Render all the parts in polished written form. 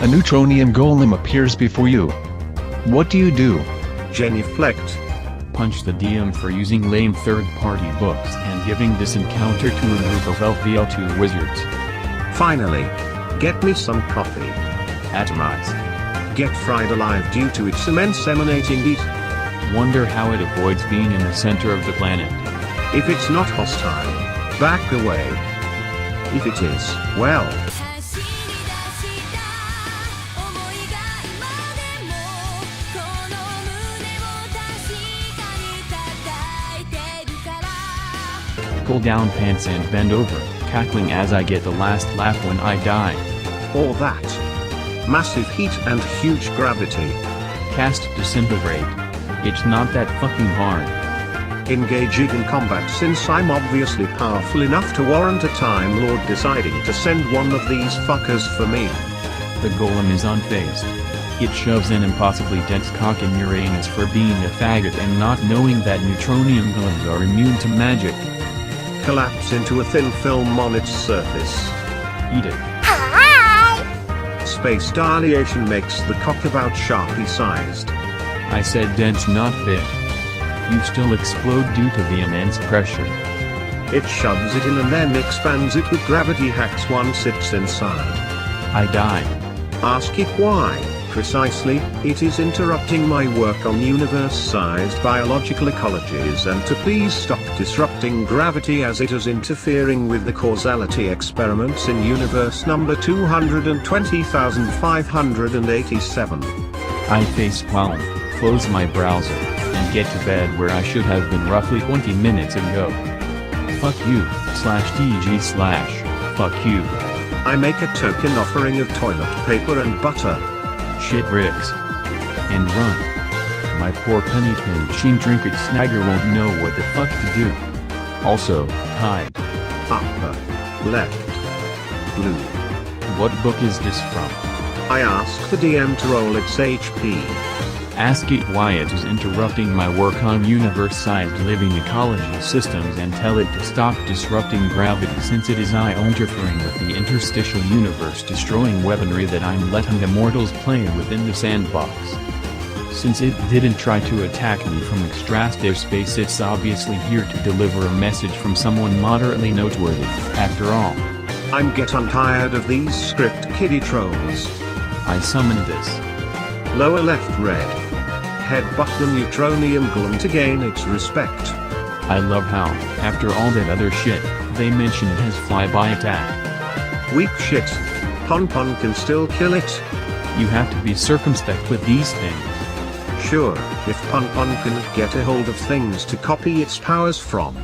A Neutronium Golem appears before you. What do you do? Genuflect. Punch the DM for using lame third-party books and giving this encounter to a group of LVL2 wizards. Finally. Get me some coffee. Atomize. Get fried alive due to its immense emanating heat. Wonder how it avoids being in the center of the planet. If it's not hostile, back away. If it is, well. Pull down pants and bend over, cackling as I get the last laugh when I die. All that. Massive heat and huge gravity. Cast Disintegrate. It's not that fucking hard. Engaging in combat since I'm obviously powerful enough to warrant a Time Lord deciding to send one of these fuckers for me. The golem is unfazed. It shoves an impossibly dense cock in your anus for being a faggot and not knowing that Neutronium Golems are immune to magic. Collapse into a thin film on its surface. Eat it. Hi! Space dilation makes the cock about Sharpie sized. I said dense, not big. You still explode due to the immense pressure. It shoves it in and then expands it with gravity hacks once it's inside. I die. Ask it why. Precisely, it is interrupting my work on universe-sized biological ecologies and to please stop disrupting gravity as it is interfering with the causality experiments in universe number 220,587. I facepalm, close my browser, and get to bed where I should have been roughly 20 minutes ago. Fuck you, /DG/fuck you. I make a token offering of toilet paper and butter. Shit rigs. And run. My poor penny pinching trinket snagger won't know what the fuck to do. Also, hide. Upper. Left. Blue. What book is this from? I ask the DM to roll its HP. Ask it why it is interrupting my work on universe-sized living ecology systems and tell it to stop disrupting gravity since it is interfering with the interstitial universe-destroying weaponry that I'm letting immortals play within the sandbox. Since it didn't try to attack me from extraster space, it's obviously here to deliver a message from someone moderately noteworthy, after all. I'm getting tired of these script kiddie trolls. I summoned this. Lower left red. Headbutt the Neutronium Golem to gain its respect. I love how, after all that other shit, they mention it has flyby attack. Weak shit. Pon can still kill it. You have to be circumspect with these things. Sure, if Pon can get a hold of things to copy its powers from.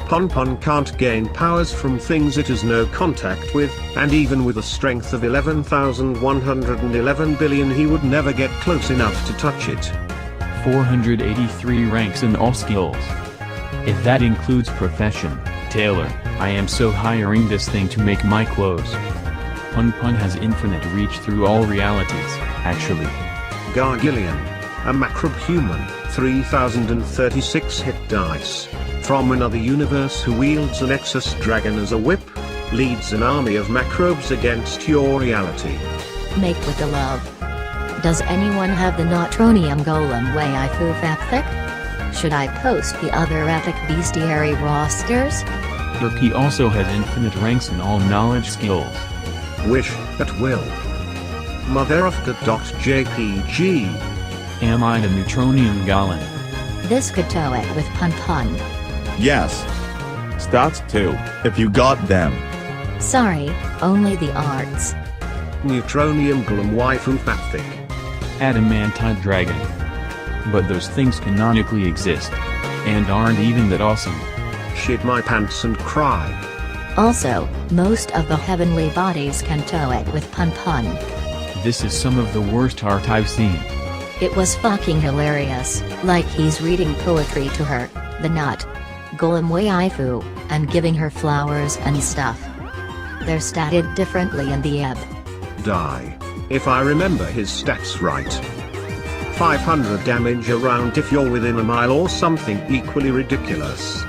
Pon can't gain powers from things it has no contact with, and even with a strength of 11,111 billion he would never get close enough to touch it. 483 ranks in all skills. If that includes profession, tailor, I am so hiring this thing to make my clothes. Pun has infinite reach through all realities, actually. Gargillion. A macrobe human, 3036 hit dice. From another universe who wields a Nexus dragon as a whip, leads an army of macrobes against your reality. Make with the love. Does anyone have the Neutronium Golem waifu fanfic? Should I post the other epic bestiary rosters? Turkey also has infinite ranks in all knowledge skills. Wish, at will. Motherofka.jpg. Am I the Neutronium Golem? This could tow it with Pun. Yes. Stats too, if you got them. Sorry, only the arts. Neutronium Golem waifu fanfic. Adamantite dragon. But those things canonically exist. And aren't even that awesome. Shit my pants and cry. Also, most of the heavenly bodies can tow it with Pun. This is some of the worst art I've seen. It was fucking hilarious, like he's reading poetry to her, the nut. Golem waifu, and giving her flowers and stuff. They're statted differently in the ebb. Die. If I remember his stats right. 500 damage around if you're within a mile or something equally ridiculous.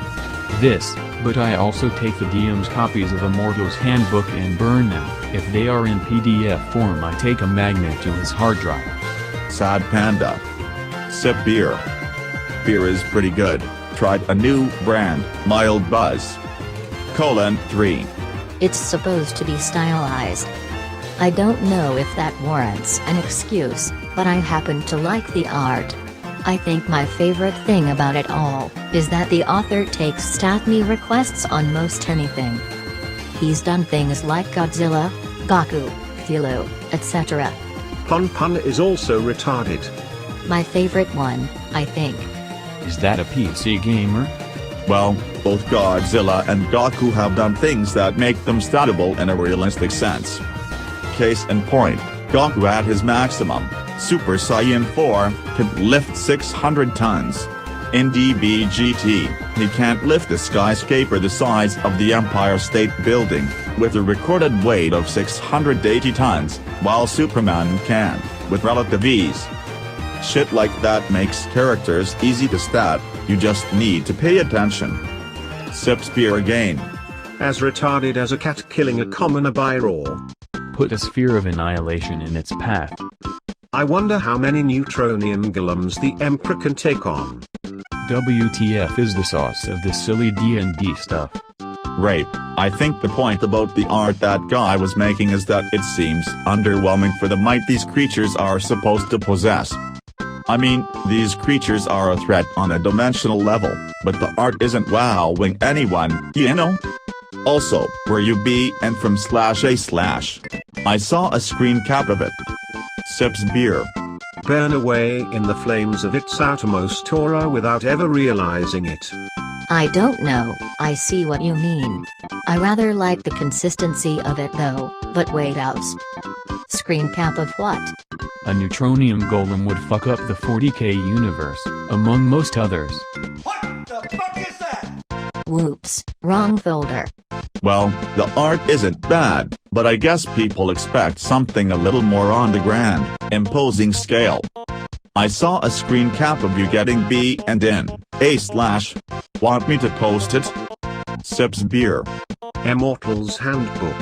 But I also take the DM's copies of Immortal's Handbook and burn them, If they are in PDF form, I take a magnet to his hard drive. Sad Panda. Sip beer. Beer is pretty good. Tried a new brand, Mild Buzz. 3. It's supposed to be stylized. I don't know if that warrants an excuse, but I happen to like the art. I think my favorite thing about it all is that the author takes stat me requests on most anything. He's done things like Godzilla, Goku, Cthulhu, etc. Pon is also retarded. My favorite one, I think. Is that a PC gamer? Well, both Godzilla and Goku have done things that make them statable in a realistic sense. Case in point, Goku at his maximum, Super Saiyan 4, can lift 600 tons. In DBGT, he can't lift a skyscraper the size of the Empire State Building, with a recorded weight of 680 tons, while Superman can, with relative ease. Shit like that makes characters easy to stat, you just need to pay attention. Sips beer again. As retarded as a cat killing a commoner by roar. Put a sphere of annihilation in its path. I wonder how many Neutronium Golems the Emperor can take on. WTF is the sauce of this silly D&D stuff. Rape. I think the point about the art that guy was making is that it seems underwhelming for the might these creatures are supposed to possess. I mean, these creatures are a threat on a dimensional level, but the art isn't wowing anyone, you know? Also, where you be and from /a/. I saw a screen cap of it. Sips beer. Burn away in the flames of its outermost aura without ever realizing it. I don't know, I see what you mean. I rather like the consistency of it though, but wait else. Screen cap of what? A Neutronium Golem would fuck up the 40k universe, among most others. What the fuck is that? Whoops, wrong folder. Well, the art isn't bad, but I guess people expect something a little more on the grand, imposing scale. I saw a screen cap of you getting B and in /. Want me to post it? Sips beer. Immortal's Handbook.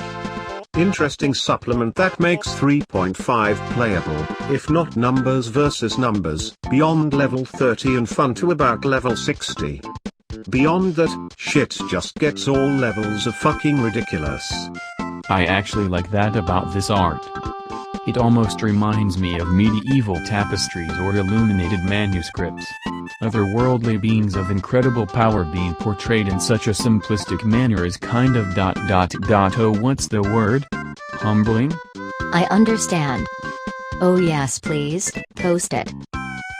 Interesting supplement that makes 3.5 playable, if not numbers versus numbers, beyond level 30 and fun to about level 60. Beyond that, shit just gets all levels of fucking ridiculous. I actually like that about this art. It almost reminds me of medieval tapestries or illuminated manuscripts. Otherworldly beings of incredible power being portrayed in such a simplistic manner is kind of ... Oh, what's the word? Humbling? I understand. Oh yes please, post it.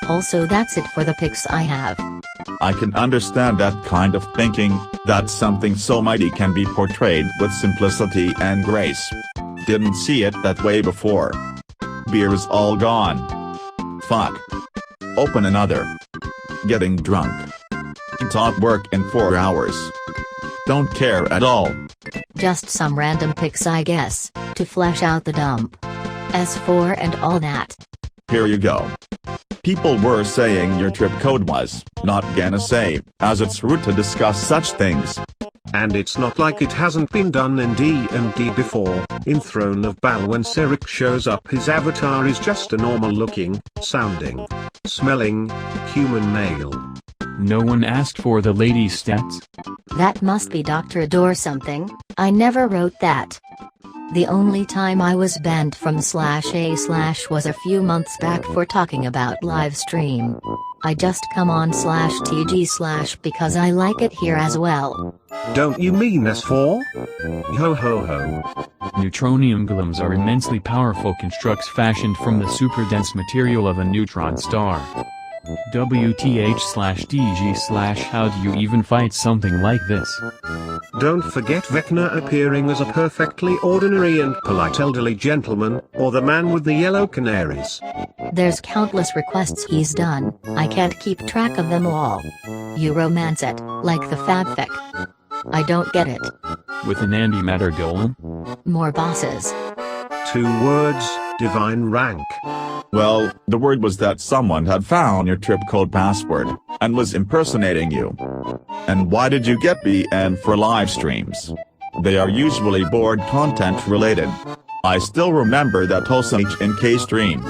Also that's it for the pics I have. I can understand that kind of thinking, that something so mighty can be portrayed with simplicity and grace. Didn't see it that way before. Beer is all gone. Fuck. Open another. Getting drunk. Top work in 4 hours. Don't care at all. Just some random pics I guess, to flesh out the dump. S4 and all that. Here you go. People were saying your trip code was, not gonna say, as it's rude to discuss such things. And it's not like it hasn't been done in D&D before. In Throne of Bal, when Ceric shows up, his avatar is just a normal looking, sounding, smelling, human male. No one asked for the lady's stats? That must be Dr. Adore something, I never wrote that. The only time I was banned from /a/ was a few months back for talking about live stream. I just come on /tg/ because I like it here as well. Don't you mean S4? Ho ho ho. Neutronium golems are immensely powerful constructs fashioned from the super-dense material of a neutron star. WTH/DG/ how do you even fight something like this? Don't forget Vecna appearing as a perfectly ordinary and polite elderly gentleman, or the man with the yellow canaries. There's countless requests he's done, I can't keep track of them all. You romance it, like the fanfic. I don't get it. With an antimatter golem? More bosses. 2 words, divine rank. Well, the word was that someone had found your trip code password, and was impersonating you. And why did you get BN for live streams? They are usually board content related. I still remember that wholesome H&K stream.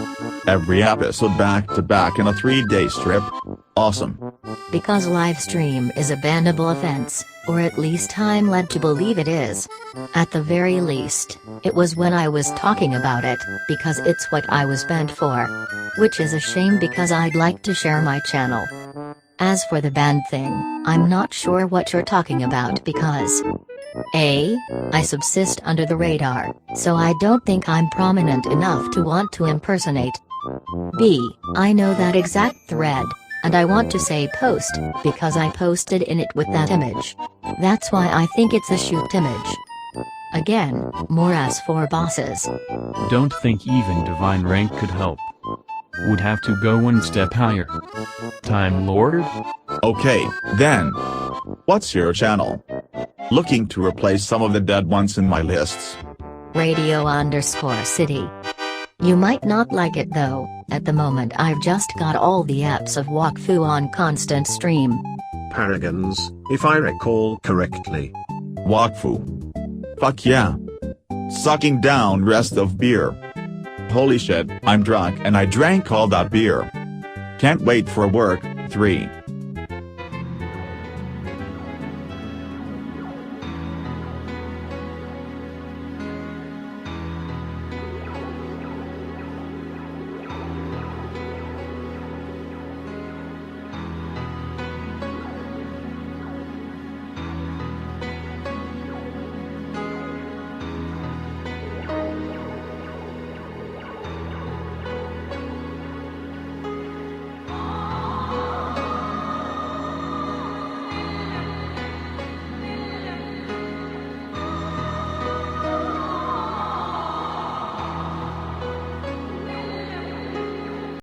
Every episode back to back in a 3-day strip. Awesome. Because live stream is a bannable offense, or at least I'm led to believe it is. At the very least, it was when I was talking about it, because it's what I was banned for. Which is a shame because I'd like to share my channel. As for the banned thing, I'm not sure what you're talking about because A. I subsist under the radar, so I don't think I'm prominent enough to want to impersonate. B. I know that exact thread, and I want to say post, because I posted in it with that image. That's why I think it's a shoot image. Again, more as for bosses. Don't think even divine rank could help. Would have to go one step higher. Time Lord? Okay, then. What's your channel? Looking to replace some of the dead ones in my lists. Radio_City. You might not like it though, at the moment I've just got all the apps of Wakfu on constant stream. Paragons, if I recall correctly. Wakfu. Fuck yeah. Sucking down rest of beer. Holy shit, I'm drunk and I drank all that beer. Can't wait for work. 3.